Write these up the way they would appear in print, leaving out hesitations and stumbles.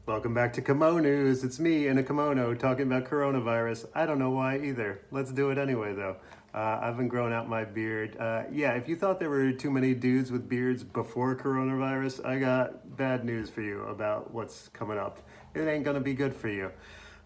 Welcome back to Kimonews. It's me in a kimono talking about coronavirus. I don't know why either. Let's do it anyway, though. I've been growing out my beard. Yeah, if you thought there were too many dudes with beards before coronavirus, I got bad news for you about what's coming up. It ain't gonna be good for you.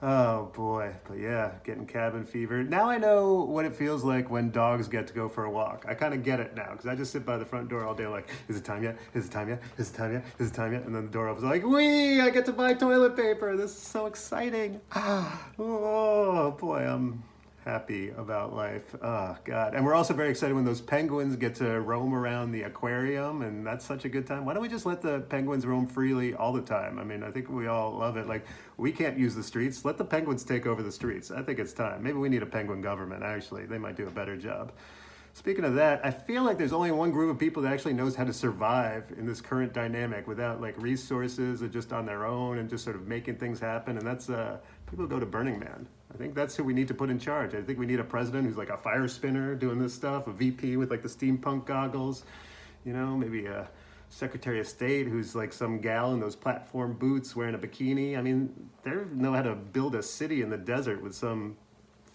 Oh boy, but yeah, getting cabin fever. Now I know what it feels like when dogs get to go for a walk. I kind of get it now because I just sit by the front door all day like, is it time yet? Is it time yet? Is it time yet? Is it time yet? And then the door opens like, wee, I get to buy toilet paper. This is so exciting. Oh boy, I'm happy about life. Oh God. And we're also very excited when those penguins get to roam around the aquarium, and that's such a good time. Why don't we just let the penguins roam freely all the time? I mean, I think we all love it. Like, we can't use the streets. Let the penguins take over the streets. I think it's time. Maybe we need a penguin government, actually. They might do a better job. Speaking of that, I feel like there's only one group of people that actually knows how to survive in this current dynamic without like resources or just on their own and just sort of making things happen. And that's people who go to Burning Man. I think that's who we need to put in charge. I think we need a president who's like a fire spinner doing this stuff, a VP with like the steampunk goggles, maybe a Secretary of State who's like some gal in those platform boots wearing a bikini. I mean, they know how to build a city in the desert with some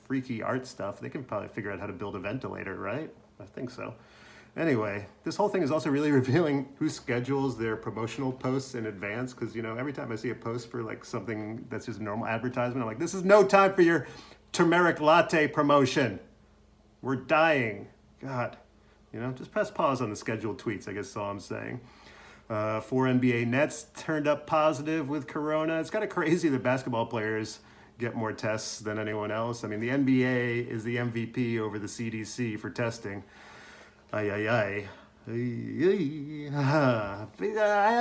freaky art stuff. They can probably figure out how to build a ventilator, right? I think so. Anyway, this whole thing is also really revealing who schedules their promotional posts in advance, because every time I see a post for like something that's just normal advertisement, I'm like, this is no time for your turmeric latte promotion. We're dying. God, just press pause on the scheduled tweets, I guess is all I'm saying. 4 NBA Nets turned up positive with corona. It's kind of crazy that basketball players get more tests than anyone else. I mean, the NBA is the MVP over the CDC for testing. I have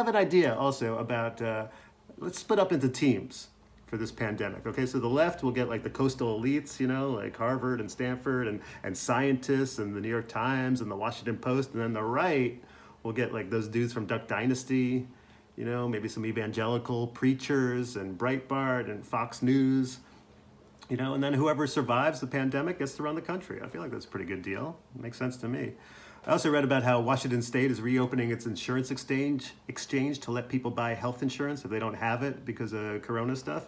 an idea also about, let's split up into teams for this pandemic. Okay, so the left will get like the coastal elites, like Harvard and Stanford and scientists and the New York Times and the Washington Post. And then the right will get like those dudes from Duck Dynasty, maybe some evangelical preachers and Breitbart and Fox News, and then whoever survives the pandemic gets to run the country. I feel like that's a pretty good deal. It makes sense to me. I also read about how Washington State is reopening its insurance exchange to let people buy health insurance if they don't have it because of corona stuff.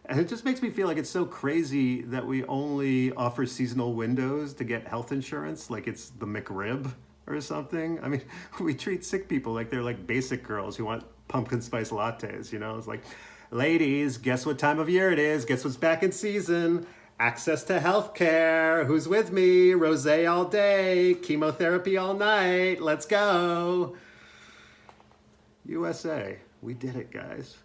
And it just makes me feel like it's so crazy that we only offer seasonal windows to get health insurance, like it's the McRib or something. I mean, we treat sick people like they're like basic girls who want pumpkin spice lattes, It's like, ladies, guess what time of year it is? Guess what's back in season? Access to healthcare. Who's with me? Rosé all day. Chemotherapy all night. Let's go. USA. We did it, guys.